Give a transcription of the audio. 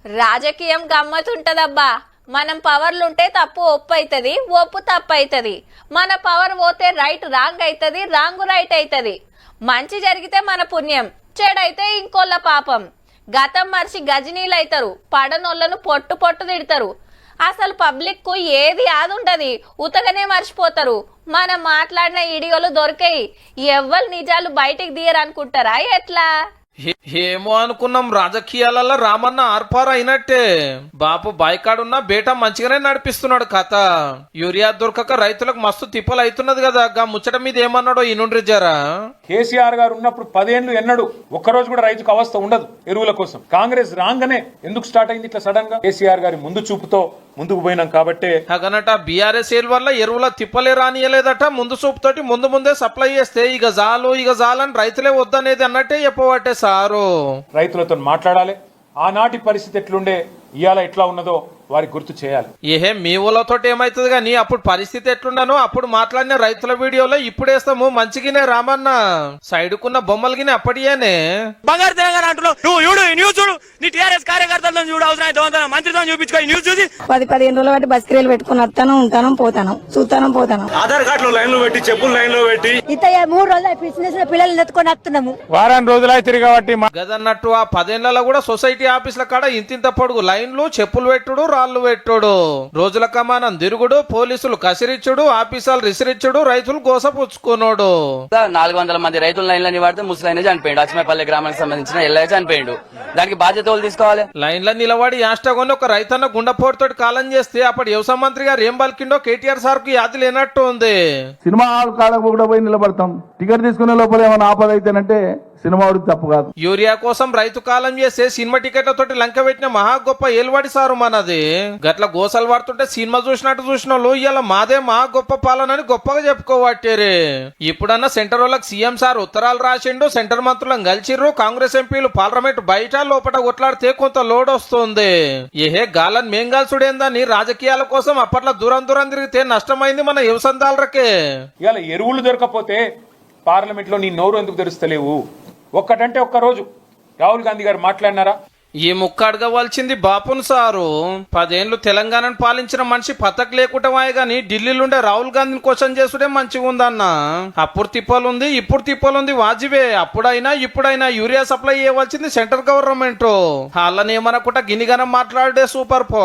రాజకీయం గమ్మతుంటదబ్బా. మనం పవర్లుంటే తప్పు ఒప్పు అవుతుంది, ఒప్పు తప్పు అవుతుంది. మన పవర్ పోతే రైట్ రాంగ్ అవుతుంది, రాంగ్ రైట్ అవుతుంది. మంచి జరిగితే మన పుణ్యం, చెడైతే ఇంకోళ్ళ పాపం. గతం మర్చి గజనీలు అవుతారు, పడనోళ్లను పొట్టు పొట్టు తిడతారు. అసలు పబ్లిక్ కు ఏది ఆదుంటది, ఉతగనే మర్చిపోతారు. మనం మాట్లాడిన ఇడియోలు దొరికాయి, ఎవ్వరు నిజాలు బయటికి తీయరనుకుంటారా ఎట్లా? ఏమో అనుకున్నాం, రాజకీయాలలో రామన్న ఆర్పార్ అయినట్టే. బాపు బాయికాడున్నా బేటా మంచిగానే నడిపిస్తున్నాడు కథ. యూరియా దొరకక రైతులకు మస్తు తిప్పలు అవుతున్నది కదా. గా ముచ్చట మీద ఏమన్నాడో ఈనుండ్రి జరా. కేసీఆర్ గారు ఉన్నప్పుడు 10 ఏళ్లు ఎన్నడు ఒక్కరోజు కూడా రైతుకు అవస్థ ఉండదు ఎరువుల కోసం. కాంగ్రెస్ రాగానే ఎందుకు స్టార్ట్ అయింది ఇట్లా సడన్ గా? కేసీఆర్ గారి ముందు చూపుతో ముందుకు పోయినాం కాబట్టే. అగనట బీఆర్ఎస్ వల్ల ఎరువుల తిప్పలే రానియలేదట. ముందు చూపుతోటి ముందే సప్లై చేస్తే ఇక జాలని రైతులే వద్దనేది అన్నట్టే చెప్పబట్టే సారు. రైతులతో మాట్లాడాలి, ఆనాటి పరిస్థితి ఎట్లుండే ఇవాళ ఎట్లా ఉన్నదో వారికి గుర్తు చేయాలి. ఏహే మీ ఊళ్ళతో ఏమైతుంది గానీ అప్పుడు పరిస్థితి ఎట్లుండనో అప్పుడు మాట్లాడిన రైతుల వీడియోలో ఇప్పుడేస్తాము మంచిగానే రామన్న. సైడ్కున్న బొమ్మలు గిని అప్పటియేనే. బంగారు తెలంగాణ అంటున్నావు నువ్వు. న్యూస్ చూడు, నీ టీఆర్ఎస్ కార్యకర్తలను చూడు, అవసరం మంత్రితో చూపించుకో. న్యూస్ చూసి 10-15 రోజులు బట్టి బస్కిరీలు పెట్టుకుని వస్తాను, ఉంటాను, పోతాను. ఆధార్ కార్డు లైన్ లో పెట్టి, చెప్పులు లైన్ లో పెట్టి ఇత 3 రోజులు బిజినెస్ పిల్లలు ఎత్తుకొని వస్తున్నాము. వారం రోజులు తిరిగి కాబట్టి గదన్నట్టు ఆ 10 ఏళ్లలో కూడా సొసైటీ ఆఫీసుల కాడ ఇంతింత పొడుగు లైన్లు, చెప్పులు పెట్టుడు, రాళ్లు పెట్టుడు, రోజుల కమానం తిరుగుడు, పోలీసులు కసిరిచ్చుడు, ఆఫీసర్లు రిసిరిచ్చుడు, రైతులు గోసపుచ్చుకున్నాడు. 400 మంది రైతుల లైన్లో నిలబడితే ముసలైన చనిపోయిండు. అచ్చమపల్లి గ్రామానికి సంబంధించిన ఎల్లయ్య చనిపోయిండు. దానికి బాధ్యత వాళ్ళు తీసుకోవాలి. లైన్లో నిలబడి యాస్టగొని ఒక రైతన్న గుండెపోటుతోటి కాలం చేస్తే అప్పుడు వ్యవసాయ మంత్రి గారు ఏం పలికిండో కేటీఆర్ సార్ కు యాది లేనట్టు ఉంది. సినిమా హాల్ కాడకు కూడా పోయి నిలబడతాం, టికెట్ తీసుకునే లోపల ఏమైనా ఆపదైతేనంటే సినిమా తప్పు కాదు. యూరియా కోసం రైతు కాలం చేస్తే సినిమా టికెట్లతోటి లంక పెట్టిన మహా గొప్ప ఏలువాడి సారు మనది. గట్ల గోసలు పడుతుంటే సినిమా చూసినట్టు చూసిన వాళ్ళు ఇవాళ మాదే మహా గొప్ప పాలనని గొప్పగా చెప్పుకోవట్టారే. ఇప్పుడన్నా సెంటర్ వాళ్ళకి సీఎం సార్ ఉత్తరాలు రాసిండు, సెంటర్ మంత్రులను కలిసిర్రు, కాంగ్రెస్ ఎంపీలు పార్లమెంట్ బయట లోపల కొట్లాడితే కొంత లోడ్ వస్తుంది. ఏహే గాలని మేం కాల్చుడేందని రాజకీయాల కోసం అప్పట్లో దూరం తిరిగితే నష్టమైంది మన వ్యవసాయదారులకే. ఇవాళ ఎరువులు దొరకపోతే పార్లమెంట్ లో నీ నోరు ఎందుకు తెరుస్తలేవు? ఒక్కటంటే ఒక్కరోజు రాహుల్ గాంధీ గారు మాట్లాడినారా? ఈ ముక్క అడగవలసింది బాపును సారు. 10 ఏళ్లు తెలంగాణను పాలించిన మనిషి పతక్ లేకుండా గాని ఢిల్లీలుండే రాహుల్ గాంధీని క్వశ్చన్ చేసుడే మంచిగా ఉందన్న. అప్పుడు తిప్పలుంది, ఇప్పుడు తిప్పలుంది వాజిబే. అప్పుడైనా ఇప్పుడైనా యూరియా సప్లై చేయవలసింది సెంట్రల్ గవర్నమెంట్. వాళ్ళని ఏమనకుండా గినిగనం మాట్లాడే సూపర్ పో.